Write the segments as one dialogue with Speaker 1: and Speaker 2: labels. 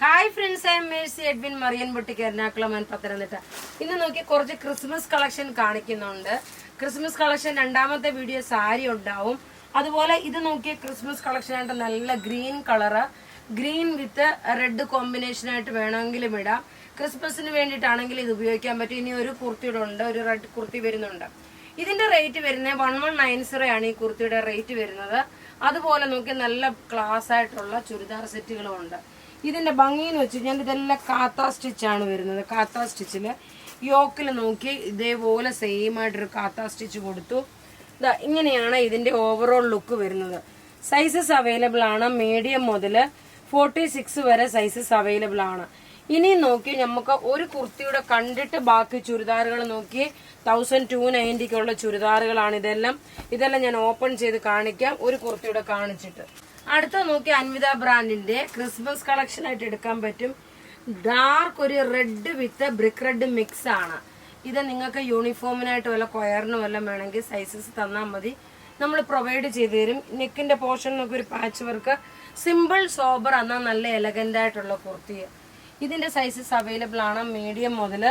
Speaker 1: Hi friends, I am Mercy Edwin Marian boutique Ernakulam and Pathanamthitta. ഇന്ന് നോക്കി കുറച്ച് ക്രിസ്മസ് കളക്ഷൻ കാണിക്കുന്നുണ്ട്. ക്രിസ്മസ് കളക്ഷൻ രണ്ടാമത്തെ വീഡിയോ സാരി ഉണ്ടാവും. അതുപോലെ ഇത് നോക്കിയ ക്രിസ്മസ് കളക്ഷൻ ആയിട്ട് നല്ല green colour, green with red combination ആയിട്ട് വേണമെങ്കിലും ഇടാം. ക്രിസ്മസിന് വേണ്ടിയിട്ടാണെങ്കിൽ ഇത് ഉപയോഗിക്കാൻ പറ്റും. ഇനി ഒരു കുർത്തിയുടെ ഉണ്ട്, ഒരു റെഡ് കുർത്തി വരുന്നുണ്ട്. ഇതിന്റെ റേറ്റ് വരുന്നത് 1190 ആണ് ഈ കുർത്തിയുടെ റേറ്റ് വരുന്നത്. അതുപോലെ നോക്കി നല്ല ക്ലാസ് ആയിട്ടുള്ള ചുരിദാർ സെറ്റുകളും ഉണ്ട്. ഇതിന്റെ ഭംഗിന്ന് വെച്ച് കഴിഞ്ഞാൽ ഇതെല്ലാം കാത്ത സ്റ്റിച്ചാണ് വരുന്നത്. കാത്ത സ്റ്റിച്ചില് യോക്കിൽ നോക്കി ഇതേപോലെ സെയിം ആയിട്ടൊരു കാത്ത സ്റ്റിച്ച് കൊടുത്തു. ഇങ്ങനെയാണ് ഇതിന്റെ ഓവറോൾ ലുക്ക് വരുന്നത്. സൈസസ് അവൈലബിൾ ആണ്. മീഡിയം മുതൽ 46 വരെ സൈസസ് അവൈലബിൾ ആണ്. ഇനി നോക്കി നമുക്ക് ഒരു കുർത്തിയുടെ കണ്ടിട്ട് ബാക്കി ചുരിദാറുകൾ നോക്കി 1290 ചുരിദാറുകളാണ് ഇതെല്ലാം ഞാൻ ഓപ്പൺ ചെയ്ത് കാണിക്കാം, ഒരു കുർത്തിയുടെ കാണിച്ചിട്ട്. അടുത്ത നോക്കി അൻവിത ബ്രാൻഡിന്റെ ക്രിസ്മസ് കളക്ഷൻ ആയിട്ട് എടുക്കാൻ പറ്റും. ഡാർക്ക് ഒരു read with brick red mix ആണ്. ഇത് നിങ്ങൾക്ക് യൂണിഫോമിനായിട്ട് വല്ല കൊയറിനും വല്ല വേണമെങ്കിൽ സൈസസ് തന്നാൽ മതി, നമ്മൾ പ്രൊവൈഡ് ചെയ്തു തരും. നെക്കിന്റെ പോർഷൻ നോക്കി ഒരു പാച്ച് വർക്ക്, സിമ്പിൾ സോബർ എന്നാൽ നല്ല എലഗന്റ് ആയിട്ടുള്ള കുർത്തി. ഇതിന്റെ സൈസസ് അവൈലബിൾ ആണ്. മീഡിയം മുതൽ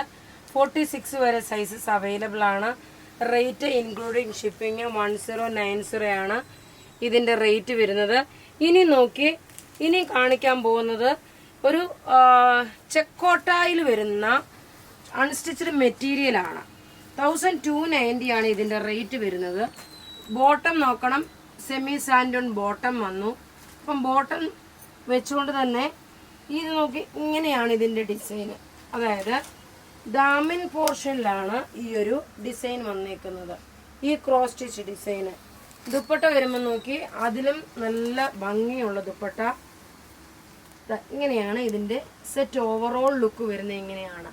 Speaker 1: 46 വരെ സൈസസ് അവൈലബിൾ ആണ്. റേറ്റ് ഇൻക്ലൂഡിങ് ഷിപ്പിംഗ് 1090 ആണ് ഇതിന്റെ റേറ്റ് വരുന്നത്. ഇനി കാണിക്കാൻ പോകുന്നത് ഒരു ചെക്കോട്ടായിൽ വരുന്ന അൺസ്റ്റിച്ച്ഡ് മെറ്റീരിയൽ ആണ്. 1290 ആണ് ഇതിന്റെ റേറ്റ് വരുന്നത്. ബോട്ടം നോക്കണം, സെമി സാൻഡോൺ ബോട്ടം വന്നു. അപ്പം ബോട്ടം വെച്ചുകൊണ്ട് തന്നെ ഇത് നോക്കി ഇങ്ങനെയാണ് ഇതിന്റെ ഡിസൈൻ. അതായത് ദാമിൻ പോർഷനിലാണ് ഈ ഒരു ഡിസൈൻ വന്നേക്കുന്നത്, ഈ ക്രോസ് സ്റ്റിച്ച് ഡിസൈന്. ദുപ്പട്ട വരുമ്പോൾ നോക്കി അതിലും നല്ല ഭംഗിയുള്ള ദുപ്പട്ട. ഇങ്ങനെയാണ് ഇതിന്റെ സെറ്റ് ഓവറോൾ ലുക്ക് വരുന്നത്. ഇങ്ങനെയാണ്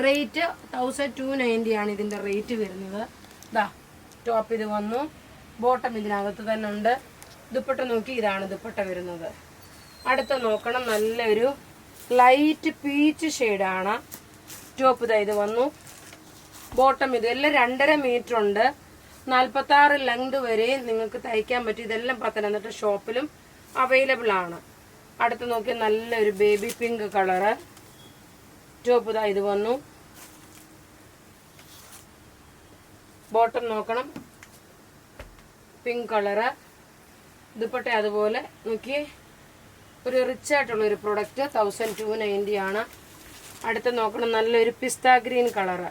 Speaker 1: റേറ്റ് 1290 ആണ് ഇതിന്റെ റേറ്റ് വരുന്നത്. ടോപ്പ് ഇത് വന്നു, ബോട്ടം ഇതിനകത്ത് തന്നെ ഉണ്ട്. ദുപ്പട്ട നോക്കി ഇതാണ് ദുപ്പട്ട വരുന്നത്. അടുത്ത നോക്കണം, നല്ലൊരു ലൈറ്റ് പീച്ച് ഷെയ്ഡാണ്. ടോപ്പ് ഇത് വന്നു, ബോട്ടം ഇതെല്ലാം 2.5 മീറ്റർ ഉണ്ട്. 46 ലെങ്ത് വരെ നിങ്ങൾക്ക് തയ്ക്കാൻ പറ്റും. ഇതെല്ലാം പത്തനംതിട്ട ഷോപ്പിലും അവൈലബിൾ ആണ്. അടുത്ത് നോക്കി നല്ലൊരു ബേബി പിങ്ക് കളറ്. ടോപ്പ് ഇത് വന്നു, ബോട്ടം നോക്കണം പിങ്ക് കളറ്. ദുപ്പട്ട അതുപോലെ നോക്കി ഒരു റിച്ച് ആയിട്ടുള്ള ഒരു പ്രൊഡക്റ്റ് 1290 ആണ്. അടുത്ത് നോക്കണം നല്ലൊരു പിസ്ത ഗ്രീൻ കളറ്.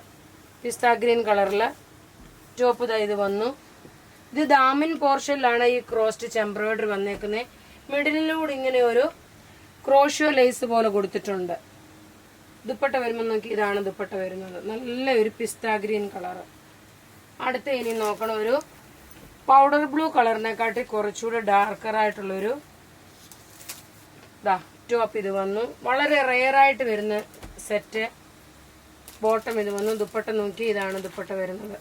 Speaker 1: പിസ്ത ഗ്രീൻ കളറിൽ ടോപ്പ് ഇത് വന്നു. ഇത് ദാമിൻ പോർഷനിലാണ് ഈ ക്രോസ് സ്റ്റിച്ച് എംബ്രോയിഡറി വന്നേക്കുന്നത്. മിഡിലിലൂടെ ഇങ്ങനെ ഒരു ക്രോഷ്യോ ലേസ് പോലെ കൊടുത്തിട്ടുണ്ട്. ദുപ്പട്ട വരുമ്പോൾ നോക്കി ഇതാണ് ദുപ്പട്ട വരുന്നത്. നല്ല ഒരു പിസ്ത ഗ്രീൻ കളറ്. അടുത്ത ഇനി നോക്കണം ഒരു പൗഡർ ബ്ലൂ കളറിനെക്കാട്ടി കുറച്ചുകൂടെ ഡാർക്കർ ആയിട്ടുള്ളൊരു ടോപ്പ് ഇത് വന്നു. വളരെ റെയർ ആയിട്ട് വരുന്ന സെറ്റ്. ബോട്ടം ഇത് വന്നു. ദുപ്പട്ട നോക്കി ഇതാണ് ദുപ്പട്ട വരുന്നത്.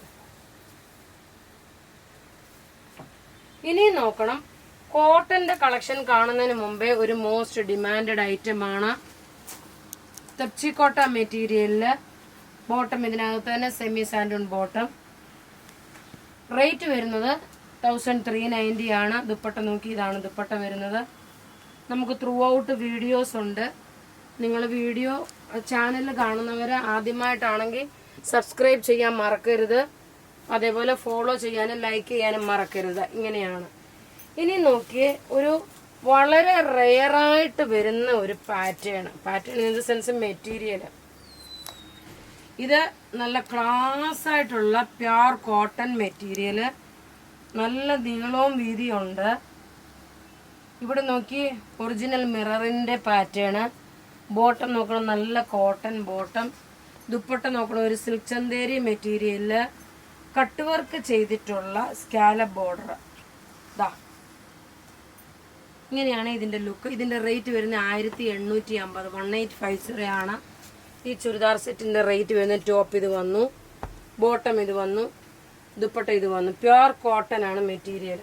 Speaker 1: ഇനി നോക്കണം, കോട്ടന്റെ കളക്ഷൻ കാണുന്നതിന് മുമ്പേ ഒരു മോസ്റ്റ് ഡിമാൻഡഡ് ഐറ്റം ആണ് തെപ്ചിക്കോട്ട മെറ്റീരിയലില്. ബോട്ടം ഇതിനകത്ത് തന്നെ സെമി സാൻഡോൺ ബോട്ടം. റേറ്റ് വരുന്നത് 1390 ആണ്. ദുപ്പട്ട നോക്കി ഇതാണ് ദുപ്പട്ട വരുന്നത്. നമുക്ക് ത്രൂ ഔട്ട് വീഡിയോസ് ഉണ്ട്. നിങ്ങൾ വീഡിയോ ചാനലിൽ കാണുന്നവർ ആദ്യമായിട്ടാണെങ്കിൽ സബ്സ്ക്രൈബ് ചെയ്യാൻ മറക്കരുത്. അതേപോലെ ഫോളോ ചെയ്യാനും ലൈക്ക് ചെയ്യാനും മറക്കരുത്. ഇങ്ങനെയാണ്. ഇനി നോക്കിയേ, ഒരു വളരെ റെയറായിട്ട് വരുന്ന ഒരു pattern in the sense material. ഇത് നല്ല ക്ലാസ് ആയിട്ടുള്ള പ്യുർ കോട്ടൺ മെറ്റീരിയൽ. നല്ല നീളവും വീതിയും ഉണ്ട്. ഇവിടെ നോക്കി ഒറിജിനൽ മിററിന്റെ പാറ്റേൺ. ബോട്ടം നോക്കണം, നല്ല കോട്ടൺ ബോട്ടം. ദുപ്പട്ട നോക്കണം, ഒരു സിൽക്ക് ചന്തേരി മെറ്റീരിയലില് കട്ട് വർക്ക് ചെയ്തിട്ടുള്ള സ്കാലപ്പ് ബോർഡർ. ഇങ്ങനെയാണ് ഇതിന്റെ ലുക്ക്. ഇതിന്റെ റേറ്റ് വരുന്നത് 1850, 1850 ആണ് ഈ ചുരിദാർ സെറ്റിന്റെ റേറ്റ് വരുന്നത്. ടോപ്പ് ഇത് വന്നു, ബോട്ടം ഇത് വന്നു, ദുപ്പട്ട ഇത് വന്നു. പ്യുർ കോട്ടൺ ആണ് മെറ്റീരിയൽ.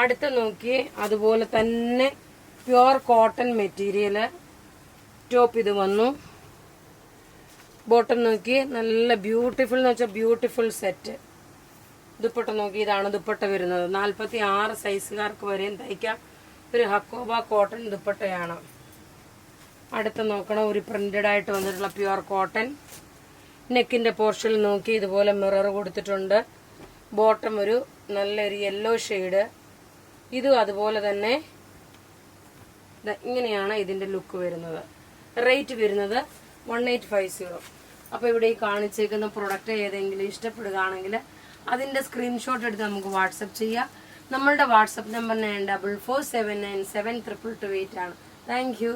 Speaker 1: അടുത്ത നോക്കി അതുപോലെ തന്നെ പ്യുർ കോട്ടൺ മെറ്റീരിയൽ. ടോപ്പ് ഇത് വന്നു, ബോട്ടം നോക്കി നല്ല ബ്യൂട്ടിഫുൾ എന്ന് വെച്ചാൽ ബ്യൂട്ടിഫുൾ സെറ്റ്. ദുപ്പട്ട നോക്കി ഇതാണ് ദുപ്പട്ട വരുന്നത്. 46 സൈസുകാർക്ക് വരെയും തയ്ക്കാം. ഒരു ഹക്കോബ കോട്ടൺ ദുപ്പട്ടയാണ്. അടുത്ത് നോക്കണം, ഒരു പ്രിന്റഡ് ആയിട്ട് വന്നിട്ടുള്ള പ്യുവർ കോട്ടൺ. നെക്കിന്റെ പോർഷനിൽ നോക്കി ഇതുപോലെ മിറർ കൊടുത്തിട്ടുണ്ട്. ബോട്ടം ഒരു നല്ലൊരു യെല്ലോ ഷെയ്ഡ്. ഇതും അതുപോലെ തന്നെ ഇങ്ങനെയാണ് ഇതിന്റെ ലുക്ക് വരുന്നത്. റേറ്റ് വരുന്നത് 1850. അപ്പോൾ ഇവിടെ ഈ കാണിച്ചേക്കുന്ന പ്രൊഡക്റ്റ് ഏതെങ്കിലും ഇഷ്ടപ്പെടുകയാണെങ്കിൽ അതിന്റെ സ്ക്രീൻഷോട്ട് എടുത്ത് നമുക്ക് വാട്സപ്പ് ചെയ്യാം. നമ്മളുടെ വാട്സപ്പ് നമ്പർ 9447972228 ആണ്. Thank you.